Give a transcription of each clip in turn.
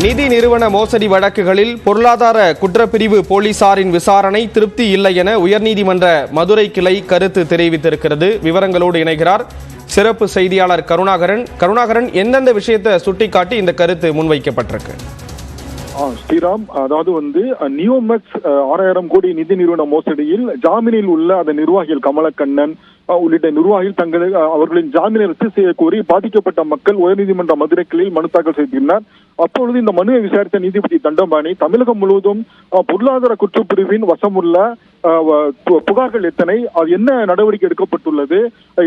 நிதி நிறுவன மோசடி வழக்குகளில் பொருளாதார குற்றப்பிரிவு போலீசாரின் விசாரணை திருப்தி இல்லை என உயர்நீதிமன்ற மதுரை கிளை கருத்து தெரிவித்திருக்கிறது. விவரங்களோடு இணைகிறார் சிறப்பு செய்தியாளர் கருணாகரன். எந்தெந்த விஷயத்தை சுட்டிக்காட்டி இந்த கருத்து முன்வைக்கப்பட்டிருக்கு? ஸ்ரீராம், அதாவது நியோமேக்ஸ் 6000 கோடி நிதி நிறுவன மோசடியில் ஜாமீனில் உள்ள அதன் நிர்வாகிகள் கமலக்கண்ணன் உள்ளிட்ட நிர்வாகிகள் அவர்களின் ஜாமீனை ரத்து செய்ய கோரி பாதிக்கப்பட்ட மக்கள் உயர்நீதிமன்ற மதுரை கிளையில் மனு தாக்கல் செய்திருந்தார். அப்பொழுது இந்த மனுவை விசாரித்த நீதிபதி தண்டபாணி தமிழகம் முழுவதும் பொருளாதார குற்றப்பிரிவின் வசமுள்ள புகார்கள் எத்தனை, அது என்ன நடவடிக்கை எடுக்கப்பட்டுள்ளது,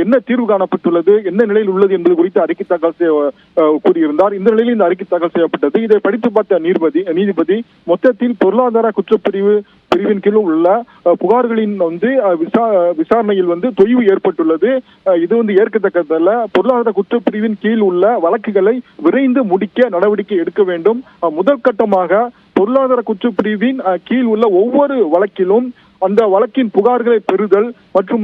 என்ன தீர்வு காணப்பட்டுள்ளது, என்ன நிலையில் உள்ளது என்பது குறித்து அறிக்கை தாக்கல் கூறியிருந்தார். இந்த நிலையில் இந்த அறிக்கை தாக்கல் செய்யப்பட்டது. இதை படித்து பார்த்த நீதிபதி மொத்தத்தில் பொருளாதார பிரிவின் கீழ் உள்ள புகார்களின் விசாரணையில் தொய்வு ஏற்பட்டுள்ளது. இது ஏற்கத்தக்கதல்ல. பொருளாதார குற்றப்பிரிவின் கீழ் உள்ள வழக்குகளை விரைந்து முடிக்க நடவடிக்கை எடுக்க வேண்டும். முதல் கட்டமாக பொருளாதார குற்றப்பிரிவின் கீழ் உள்ள ஒவ்வொரு வழக்கிலும் அந்த வழக்கின் புகார்களை பெறுதல் மற்றும்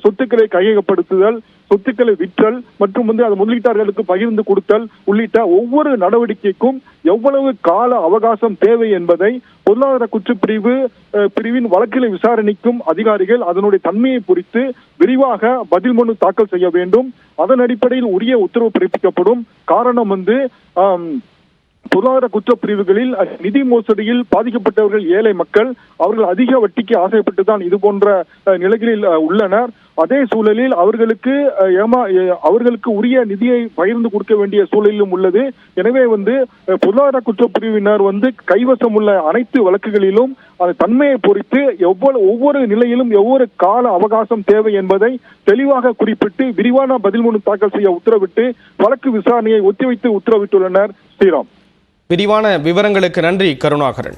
சொத்துக்களை கையகப்படுத்துதல், சொத்துக்களை விற்றல் மற்றும் அது முதலீட்டாளர்களுக்கு பகிர்ந்து கொடுத்தல் உள்ளிட்ட ஒவ்வொரு நடவடிக்கைக்கும் எவ்வளவு கால அவகாசம் தேவை என்பதை பொருளாதார குற்றப்பிரிவின் வழக்கிலை விசாரணைக்கும் அதிகாரிகள் அதனுடைய தன்மையை குறித்து விரிவாக பதில் மனு தாக்கல் செய்ய வேண்டும். அதன் அடிப்படையில் உரிய உத்தரவு பிறப்பிக்கப்படும். காரணம் பொருளாதார குற்றப்பிரிவுகளில் நிதி மோசடியில் பாதிக்கப்பட்டவர்கள் ஏழை மக்கள். அவர்கள் அதிக வட்டிக்கு ஆசைப்பட்டுதான் இது போன்ற நிலைகளில் உள்ளனர். அதே சூழலில் அவர்களுக்கு உரிய நிதியை பகிர்ந்து கொடுக்க வேண்டிய சூழலிலும் உள்ளது. எனவே பொருளாதார குற்றப்பிரிவினர் கைவசம் உள்ள அனைத்து வழக்குகளிலும் அந்த தன்மையை பொறுத்து ஒவ்வொரு நிலையிலும் எவ்வொரு கால அவகாசம் தேவை என்பதை தெளிவாக குறிப்பிட்டு விரிவான பதில் மனு தாக்கல் செய்ய உத்தரவிட்டு வழக்கு விசாரணையை ஒத்திவைத்து உத்தரவிட்டுள்ளனர். ஸ்ரீராம், விரிவான விவரங்களுக்கு நன்றி கருணாகரன்.